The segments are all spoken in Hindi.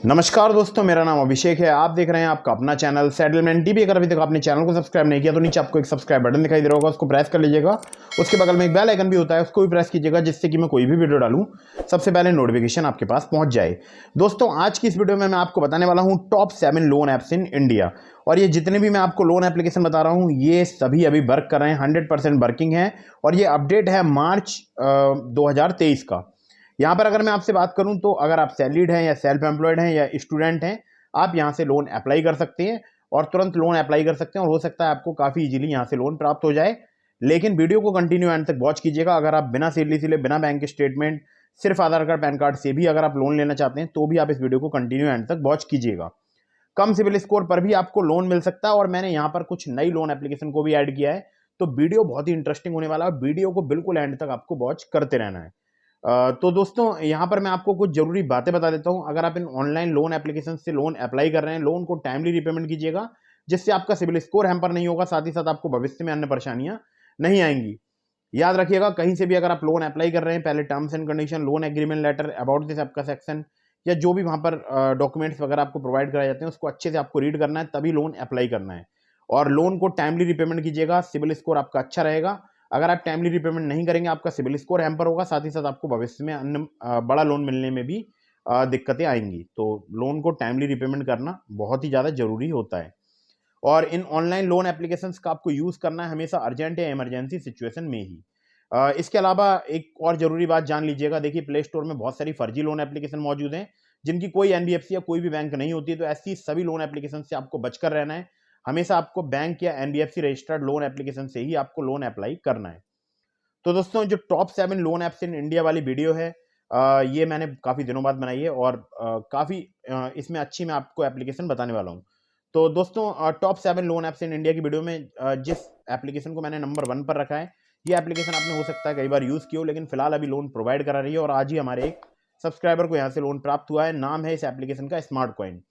नमस्कार दोस्तों, मेरा नाम अभिषेक है। आप देख रहे हैं आपका अपना चैनल सेटलमेंट टीवी। अगर अभी तक आपने चैनल को सब्सक्राइब नहीं किया तो नीचे आपको एक सब्सक्राइब बटन दिखाई दे रहा होगा, उसको प्रेस कर लीजिएगा। उसके बगल में एक बेल आइकन भी होता है, उसको भी प्रेस कीजिएगा, जिससे कि मैं कोई भी वीडियो डालूं सबसे पहले नोटिफिकेशन आपके पास पहुंच जाए। दोस्तों, आज की इस वीडियो में मैं आपको बताने वाला हूँ top 7 loan apps in India. और ये जितने भी मैं आपको लोन एप्लीकेशन बता रहा हूँ, ये सभी अभी वर्क कर रहे हैं, 100% वर्किंग है। और ये अपडेट है मार्च 2023 का। यहाँ पर अगर मैं आपसे बात करूं तो अगर आप सैलरीड हैं या सेल्फ एम्प्लॉयड हैं या स्टूडेंट हैं, आप यहाँ से लोन अप्लाई कर सकते हैं और तुरंत लोन अप्लाई कर सकते हैं। और हो सकता है आपको काफ़ी इजीली यहाँ से लोन प्राप्त हो जाए। लेकिन वीडियो को कंटिन्यू एंड तक वॉच कीजिएगा। अगर आप बिना सैलरी से बिना बैंक स्टेटमेंट, सिर्फ आधार कार्ड पैन कार्ड से भी अगर आप लोन लेना चाहते हैं तो भी आप इस वीडियो को कंटिन्यू एंड तक वॉच कीजिएगा। कम सिविल स्कोर पर भी आपको लोन मिल सकता है। और मैंने यहाँ पर कुछ नई लोन एप्लीकेशन को भी ऐड किया है, तो वीडियो बहुत ही इंटरेस्टिंग होने वाला है। वीडियो को बिल्कुल एंड तक आपको वॉच करते रहना है। तो दोस्तों, यहाँ पर मैं आपको कुछ जरूरी बातें बता देता हूँ। अगर आप इन ऑनलाइन लोन एप्लीकेशन से लोन अप्लाई कर रहे हैं, लोन को टाइमली रिपेमेंट कीजिएगा, जिससे आपका सिविल स्कोर हैम्पर नहीं होगा, साथ ही साथ आपको भविष्य में अन्य परेशानियां नहीं आएंगी। याद रखिएगा, कहीं से भी अगर आप लोन अप्लाई कर रहे हैं, पहले terms and condition, loan agreement letter, about this आपका सेक्शन या जो भी वहाँ पर डॉक्यूमेंट्स वगैरह आपको प्रोवाइड कराए जाते हैं, उसको अच्छे से आपको रीड करना है, तभी लोन अप्लाई करना है। और लोन को टाइमली रिपेमेंट कीजिएगा, सिविल स्कोर आपका अच्छा रहेगा। अगर आप टाइमली रिपेमेंट नहीं करेंगे, आपका सिविल स्कोर हैम्पर होगा, साथ ही साथ आपको भविष्य में अन्य बड़ा लोन मिलने में भी दिक्कतें आएंगी। तो लोन को टाइमली रिपेमेंट करना बहुत ही ज़्यादा जरूरी होता है। और इन ऑनलाइन लोन एप्लीकेशंस का आपको यूज़ करना है हमेशा अर्जेंट या इमरजेंसी सिचुएशन में ही। इसके अलावा एक और जरूरी बात जान लीजिएगा। देखिए, प्ले स्टोर में बहुत सारी फर्जी लोन एप्लीकेशन मौजूद हैं, जिनकी कोई एनबीएफसी या कोई भी बैंक नहीं होती है। तो ऐसी सभी लोन एप्लीकेशन से आपको बचकर रहना है। हमेशा आपको बैंक या एनबीएफसी रजिस्टर्ड लोन एप्लीकेशन से ही आपको लोन अप्लाई करना है। तो दोस्तों, जो top 7 loan apps in India वाली वीडियो है, ये मैंने काफ़ी दिनों बाद बनाई है और काफ़ी इसमें अच्छी मैं आपको एप्लीकेशन बताने वाला हूँ। तो दोस्तों, top 7 loan apps in India की वीडियो में जिस एप्लीकेशन को मैंने नंबर 1 पर रखा है, ये एप्लीकेशन आपने हो सकता है कई बार यूज़ की हो, लेकिन फिलहाल अभी लोन प्रोवाइड करा रही है। और आज ही हमारे एक सब्सक्राइबर को यहाँ से लोन प्राप्त हुआ है। नाम है इस एप्लीकेशन का स्मार्ट कॉइन।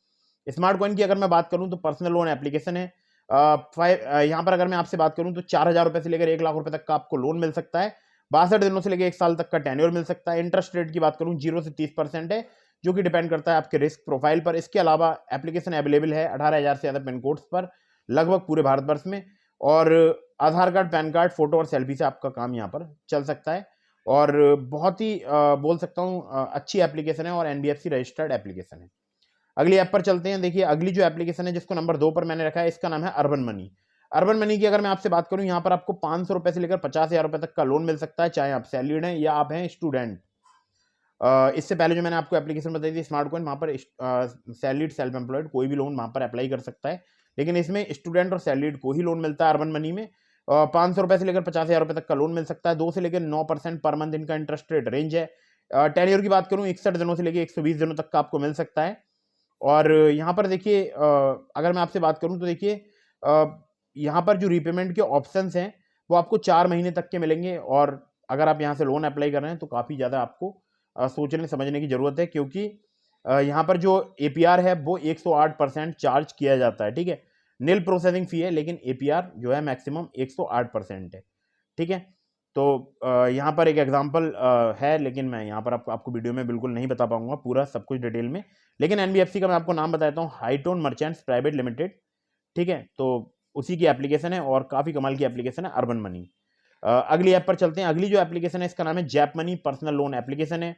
स्मार्ट कॉइन की अगर मैं बात करूँ तो पर्सनल लोन एप्लीकेशन है। यहाँ पर अगर मैं आपसे बात करूँ तो 4,000 रुपये से लेकर 1 लाख रुपये तक का आपको लोन मिल सकता है। 62 दिनों से लेकर 1 साल तक का टेन्योर मिल सकता है। इंटरेस्ट रेट की बात करूँ 0 से 30% है, जो कि डिपेंड करता है आपके रिस्क प्रोफाइल पर। इसके अलावा एप्लीकेशन अवेलेबल है 18,000 से ज़्यादा पिन कोड्स पर, लगभग पूरे भारतवर्ष में। और आधार कार्ड, पैन कार्ड, फोटो और सेल्फी से आपका काम यहाँ पर चल सकता है। और बहुत ही बोल सकता हूँ अच्छी एप्लीकेशन है और एनबीएफसी रजिस्टर्ड एप्लीकेशन है। अगली ऐप पर चलते हैं। देखिए, अगली जो एप्लीकेशन है जिसको नंबर 2 पर मैंने रखा है, इसका नाम है अर्बन मनी। अर्बन मनी की अगर मैं आपसे बात करूं, यहाँ पर आपको 500 रुपए से लेकर 50,000 रुपए तक का लोन मिल सकता है, चाहे आप सैलरीड हैं या आप हैं स्टूडेंट। इससे पहले जो मैंने आपको एप्लीकेशन बताई थी स्मार्ट कॉइन, वहाँ पर सैलरीड, सेल्फ एम्प्लॉयड कोई भी लोन वहाँ पर अप्लाई कर सकता है, लेकिन इसमें स्टूडेंट और सैलरीड को ही लोन मिलता है अर्बन मनी में। 500 रुपए से लेकर 50,000 रुपए तक का लोन मिल सकता है। 2 से लेकर 9% पर मंथ इनका इंटरेस्ट रेट रेंज है। टेन्योर की बात करूँ 61 दिनों से लेकर 120 दिनों तक का आपको मिल सकता है। और यहाँ पर देखिए, अगर मैं आपसे बात करूँ तो देखिए, यहाँ पर जो रीपेमेंट के ऑप्शंस हैं वो आपको 4 महीने तक के मिलेंगे। और अगर आप यहाँ से लोन अप्लाई कर रहे हैं तो काफ़ी ज़्यादा आपको सोचने समझने की ज़रूरत है, क्योंकि यहाँ पर जो एपीआर है वो 108% चार्ज किया जाता है। ठीक है, नील प्रोसेसिंग फी है, लेकिन एपीआर जो है मैक्सिमम 108% है। ठीक है, तो यहाँ पर एक एग्जांपल है, लेकिन मैं यहाँ पर आपको वीडियो में बिल्कुल नहीं बता पाऊंगा पूरा सब कुछ डिटेल में। लेकिन एनबीएफसी का मैं आपको नाम बताता हूँ, हाईटोन मर्चेंट्स प्राइवेट लिमिटेड। ठीक है, तो उसी की एप्लीकेशन है और काफ़ी कमाल की एप्लीकेशन है अर्बन मनी। अगली ऐप पर चलते हैं। अगली जो एप्लीकेशन है इसका नाम है JAP money, personal loan application है।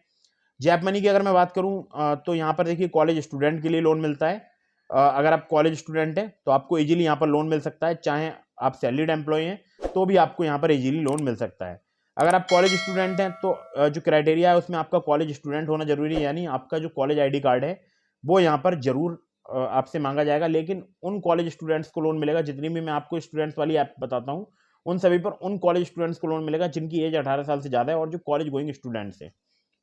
जैप मनी की अगर मैं बात करूँ तो यहाँ पर देखिए, कॉलेज स्टूडेंट के लिए लोन मिलता है। अगर आप कॉलेज स्टूडेंट हैं तो आपको इजीली यहाँ पर लोन मिल सकता है, चाहे आप सैलरीड एम्प्लॉय हैं तो भी आपको यहाँ पर इजीली लोन मिल सकता है। अगर आप कॉलेज स्टूडेंट हैं तो जो क्राइटेरिया है उसमें आपका कॉलेज स्टूडेंट होना जरूरी है, यानी आपका जो कॉलेज आईडी कार्ड है वो यहाँ पर जरूर आपसे मांगा जाएगा। लेकिन उन कॉलेज स्टूडेंट्स को लोन मिलेगा, जितनी भी मैं आपको स्टूडेंट्स वाली ऐप बताता हूँ उन सभी पर उन कॉलेज स्टूडेंट्स को लोन मिलेगा जिनकी एज 18 साल से ज़्यादा है और जो कॉलेज गोइंग स्टूडेंट्स हैं।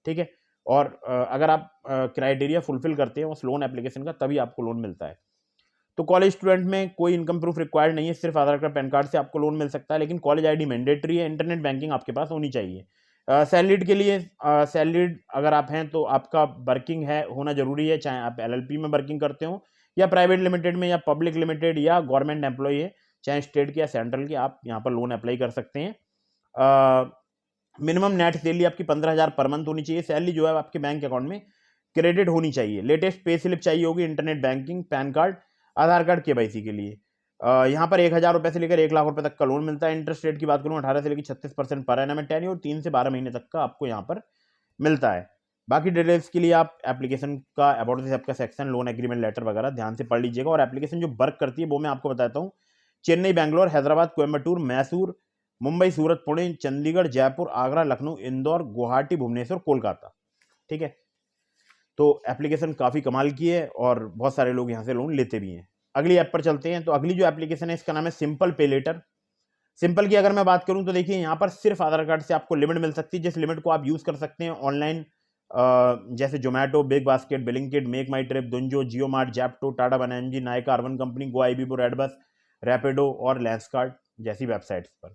ठीक है, और अगर आप क्राइटेरिया फुलफिल करते हैं उस लोन एप्लीकेशन का, तभी आपको लोन मिलता है। तो कॉलेज स्टूडेंट में कोई इनकम प्रूफ रिक्वायर्ड नहीं है, सिर्फ आधार कार्ड, पैन कार्ड से आपको लोन मिल सकता है। लेकिन कॉलेज आईडी मैंडेटरी है, इंटरनेट बैंकिंग आपके पास होनी चाहिए। सैलरीड के लिए, सैलरीड अगर आप हैं तो आपका वर्किंग है होना जरूरी है, चाहे आप एलएलपी में वर्किंग करते हो या प्राइवेट लिमिटेड में या पब्लिक लिमिटेड या गवर्नमेंट एम्प्लॉय है, चाहे स्टेट के या सेंट्रल के, आप यहाँ पर लोन अप्लाई कर सकते हैं। मिनिमम नेट सैलरी आपकी 15,000 पर मंथ होनी चाहिए। सैलरी जो है आपके बैंक अकाउंट में क्रेडिट होनी चाहिए, लेटेस्ट पे स्लिप चाहिए होगी, internet banking, pan card, Aadhaar card KYC के लिए। यहाँ पर 1,000 रुपये से लेकर 1 लाख रुपए तक का लोन मिलता है। इंटरेस्ट रेट की बात करूँ 18 से लेकर 36% पर एनम टेन्योर और 3 से 12 महीने तक का आपको यहाँ पर मिलता है। बाकी डिटेल्स के लिए आप एप्लीकेशन का अबाउट दिस ऐप का सेक्शन, लोन एग्रीमेंट लेटर वगैरह ध्यान से पढ़ लीजिएगा। और एप्लीकेशन जो वर्क करती है वो मैं आपको बताता हूँ। चेन्नई, बेंगलोर, हैदराबाद, कोयम्बटूर, मैसूर, मुंबई, सूरत, पुणे, चंडीगढ़, जयपुर, आगरा, लखनऊ, इंदौर, गुवाहाटी, भुवनेश्वर, कोलकाता। ठीक है, तो एप्लीकेशन काफ़ी कमाल की है और बहुत सारे लोग यहाँ से लोन लेते भी हैं। अगली ऐप पर चलते हैं। तो अगली जो एप्लीकेशन है इसका नाम है सिंपल पे लेटर। सिंपल की अगर मैं बात करूं तो देखिए यहाँ पर सिर्फ आधार कार्ड से आपको लिमिट मिल सकती है, जिस लिमिट को आप यूज़ कर सकते हैं ऑनलाइन, जैसे Zomato, Big Basket, Blinkit, Make My Trip, Dunzo, Jio Mart, Zepto, Tata Banerjee, Nykaa, Urban Company, Goibibo, Redbus, Rapido और लेंसकार्ट जैसी वेबसाइट्स पर।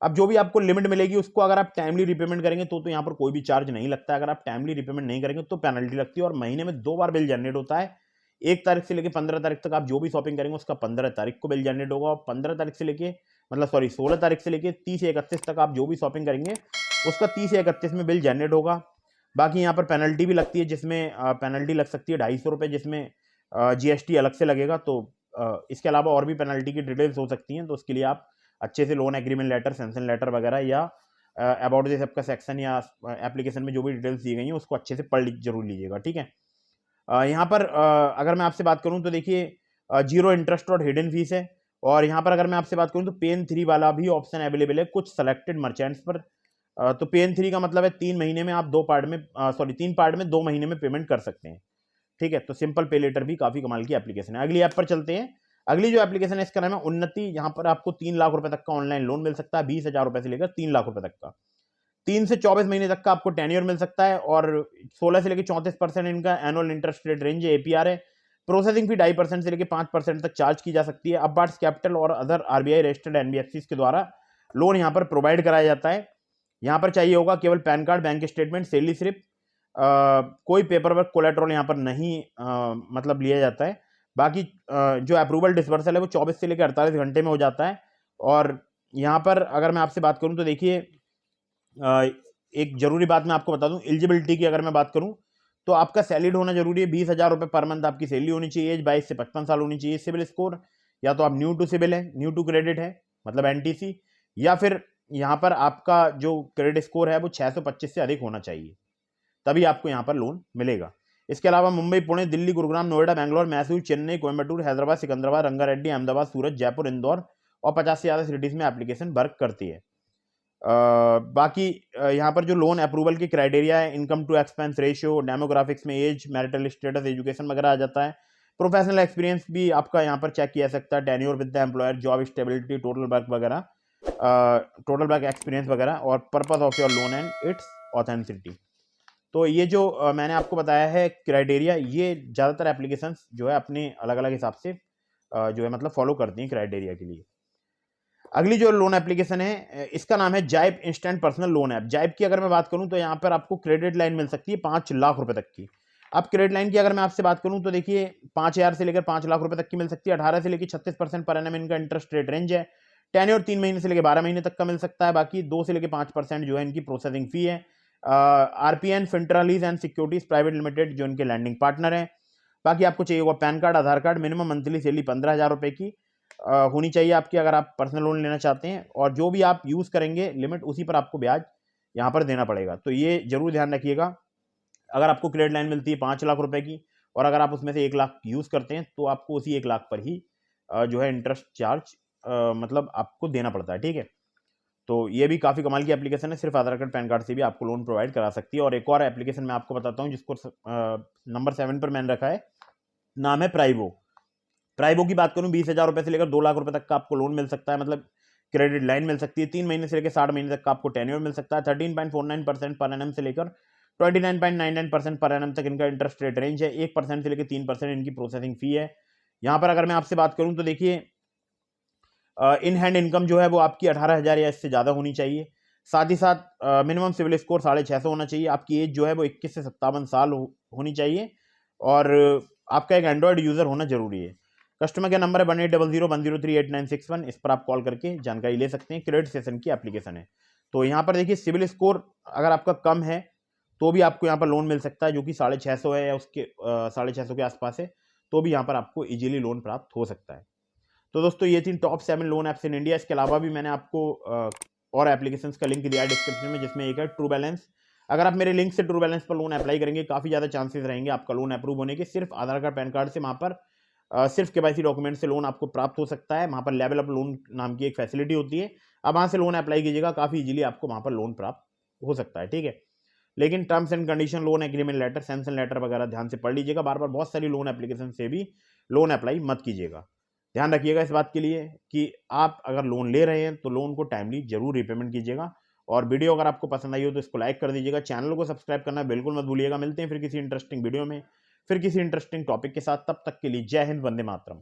अब जो भी आपको लिमिट मिलेगी उसको अगर आप टाइमली रिपेमेंट करेंगे तो यहाँ पर कोई भी चार्ज नहीं लगता है। अगर आप टाइमली रिपेमेंट नहीं करेंगे तो पेनल्टी लगती है। और महीने में 2 बार बिल जनरेट होता है, 1 तारीख से लेकर 15 तारीख तक। आप जो भी शॉपिंग करेंगे उसका 15 तारीख को बिल जनरेट होगा, और 15 तारीख से लेके 16 तारीख से लेके 30 या 31 तक आप जो भी शॉपिंग करेंगे उसका 30 या 31 में बिल जनरेट होगा। बाकी यहाँ पर पेनल्टी भी लगती है, जिसमें पेनल्टी लग सकती है 250 रुपये, जिसमें GST अलग से लगेगा। तो इसके अलावा और भी पेनल्टी की डिटेल्स हो सकती हैं, तो उसके लिए आप अच्छे से loan agreement letter, sanction letter वगैरह या अबाउट दिस ऐप का सेक्शन या एप्लीकेशन में जो भी डिटेल्स दी गई हैं उसको अच्छे से पढ़ जरूर लीजिएगा। ठीक है, यहाँ पर अगर मैं आपसे बात करूँ तो देखिए 0 इंटरेस्ट और हिडन फीस है। और यहाँ पर अगर मैं आपसे बात करूँ तो पेन 3 वाला भी ऑप्शन अवेलेबल है कुछ सेलेक्टेड मर्चेंट्स पर। तो पेन 3 का मतलब है 3 महीने में आप 3 पार्ट में 2 महीने में पेमेंट कर सकते हैं। ठीक है, तो सिंपल पे लेटर भी काफ़ी कमाल की एप्लीकेशन है। अगली ऐप पर चलते हैं। अगली जो एप्लीकेशन है इसका नाम है उन्नति। यहाँ पर आपको 3 लाख रुपए तक का ऑनलाइन लोन मिल सकता है, 20,000 रुपए से लेकर 3 लाख रुपए तक का। 3 से 24 महीने तक का आपको टेन्योर मिल सकता है, और 16 से लेकर 34% इनका एनुअल इंटरेस्ट रेट रेंज है, APR है। प्रोसेसिंग फी 2.5% से लेकर 5% तक चार्ज की जा सकती है। अबार्ट्स कैपिटल और अदर RBI रजिस्टर्ड NBFCs के द्वारा लोन यहाँ पर प्रोवाइड कराया जाता है। यहाँ पर चाहिए होगा केवल pan card, bank statement, salary slip, कोई पेपर वर्क, कोलेट्रल यहाँ पर नहीं मतलब लिया जाता है। बाकी जो अप्रूवल डिसबर्सल है वो 24 से लेकर 48 घंटे में हो जाता है। और यहाँ पर अगर मैं आपसे बात करूँ तो देखिए एक जरूरी बात मैं आपको बता दूं, एलिजिबिलिटी की अगर मैं बात करूं तो आपका सैलरीड होना जरूरी है। 20,000 रुपये पर मंथ आपकी सैलरी होनी चाहिए। एज 22 से 55 साल होनी चाहिए। सिविल स्कोर या तो आप न्यू टू सिविल है, न्यू टू क्रेडिट है मतलब NTC, या फिर यहाँ पर आपका जो क्रेडिट स्कोर है वो 625 से अधिक होना चाहिए, तभी आपको यहाँ पर लोन मिलेगा। इसके अलावा मुंबई, पुणे, दिल्ली, गुरुग्राम, नोएडा, बैंगलोर, मैसूर, चेन्नई, कोयम्बटूर, हैदराबाद, सिकंदराबाद, रंगारेड्डी, अहमदाबाद, सूरत, जयपुर, इंदौर और 50 से ज़्यादा सिटीज़ में एप्लीकेशन वर्क करती है। बाकी यहाँ पर जो लोन अप्रूवल की क्राइटेरिया है, income to expense ratio, demographics में एज, मैरिटल स्टेटस, एजुकेशन वगैरह आ जाता है। प्रोफेशनल एक्सपीरियंस भी आपका यहाँ पर चेक किया जा सकता है, tenure with the employer, job stability, total work वगैरह, टोटल वर्क एक्सपीरियंस वगैरह, और purpose of your loan and it's authenticity. तो ये जो मैंने आपको बताया है क्राइटेरिया, ये ज़्यादातर एप्लीकेशंस जो है अपने अलग अलग हिसाब से जो है मतलब फॉलो करती हैं क्राइटेरिया के लिए। अगली जो लोन एप्लीकेशन है इसका नाम है जाइप इंस्टेंट पर्सनल लोन ऐप। जाइप की अगर मैं बात करूं तो यहाँ पर आपको क्रेडिट लाइन मिल सकती है 5 लाख रुपए तक की। अब क्रेडिट लाइन की अगर मैं आपसे बात करूं तो देखिए 5,000 से लेकर 5 लाख रुपए तक की मिल सकती है। 18 से लेकर 36% पर एनम इनका इंटरेस्ट रेट रेंज है। टेन्योर 3 महीने से लेकर 12 महीने तक का मिल सकता है। बाकी 2 से लेकर 5% जो है इनकी प्रोसेसिंग फी है। RPN, फिंट्रा lease and securities private limited जो इनके लैंडिंग पार्टनर है। बाकी आपको चाहिए होगा PAN card, Aadhaar card, minimum monthly salary 15,000 रुपए की होनी चाहिए आपकी अगर आप पर्सनल लोन लेना चाहते हैं, और जो भी आप यूज़ करेंगे लिमिट उसी पर आपको ब्याज यहाँ पर देना पड़ेगा। तो ये जरूर ध्यान रखिएगा। अगर आपको क्रेडिट लाइन मिलती है 5 लाख रुपए की और अगर आप उसमें से 1 लाख यूज़ करते हैं तो आपको उसी 1 लाख पर ही जो है इंटरेस्ट चार्ज मतलब आपको देना पड़ता है। ठीक है, तो ये भी काफ़ी कमाल की एप्लीकेशन है, सिर्फ आधार कार्ड, पैन कार्ड से भी आपको लोन प्रोवाइड करा सकती है। और एक और एप्लीकेशन मैं आपको बताता हूँ जिसको नंबर 7 पर मैंने रखा है, नाम है प्राइवो। प्राइवो की बात करूं 20,000 रुपए से लेकर 2 लाख रुपए तक का आपको लोन मिल सकता है, मतलब क्रेडिट लाइन मिल सकती है। 3 महीने से लेकर 60 महीने तक का आपको टेन्योर मिल सकता है। 13.49% पर एनम से लेकर 29.99% पर एनम तक इनका इंटरेस्ट रेट रेंज है। 1% से लेकर 3% इनकी प्रोसेसिंग फी है। यहाँ पर अगर मैं आपसे बात करूँ तो देखिए इन हैंड इनकम जो है वो आपकी 18,000 या इससे ज़्यादा होनी चाहिए। साथ ही साथ मिनिमम सिविल स्कोर 650 होना चाहिए। आपकी एज जो है वो 21 से 57 साल होनी चाहिए, और आपका एक एंड्रॉयड यूज़र होना जरूरी है। कस्टमर केयर नंबर है 1800-103-8961, इस पर आप कॉल करके जानकारी ले सकते हैं। क्रेडिट सेशन की एप्लीकेशन है। तो यहाँ पर देखिए सिविल स्कोर अगर आपका कम है तो भी आपको यहाँ पर लोन मिल सकता है, जो कि 650 है या उसके 650 के आसपास है, तो भी यहाँ पर आपको इजीली लोन प्राप्त हो सकता है। तो दोस्तों ये थी top 7 loan apps in India. इसके अलावा भी मैंने आपको और एप्लीकेशंस का लिंक दिया है डिस्क्रिप्शन में, जिसमें एक है ट्रू बैलेंस। अगर आप मेरे लिंक से ट्रू बैलेंस पर लोन अप्लाई करेंगे, काफ़ी ज़्यादा चांसेस रहेंगे आपका लोन अप्रूव होने के। सिर्फ आधार कार्ड पैन कार्ड से वहाँ पर सिर्फ केवाईसी डॉक्यूमेंट से लोन आपको प्राप्त हो सकता है। वहाँ पर लेवल अप लोन नाम की एक फैसिलिटी होती है, आप वहाँ से लोन अप्लाई कीजिएगा, काफ़ी इजीली आपको वहाँ पर लोन प्राप्त हो सकता है, ठीक है। लेकिन terms and condition, loan agreement letter, sanction letter वगैरह ध्यान से पढ़ लीजिएगा। बार बार बहुत सारी लोन एप्लीकेशन से भी लोन अप्लाई मत कीजिएगा। ध्यान रखिएगा इस बात के लिए कि आप अगर लोन ले रहे हैं तो लोन को टाइमली जरूर रिपेमेंट कीजिएगा। और वीडियो अगर आपको पसंद आई हो तो इसको लाइक कर दीजिएगा, चैनल को सब्सक्राइब करना बिल्कुल मत भूलिएगा। मिलते हैं फिर किसी इंटरेस्टिंग वीडियो में, फिर किसी इंटरेस्टिंग टॉपिक के साथ। तब तक के लिए जय हिंद, वंदे मातरम।